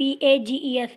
PAGES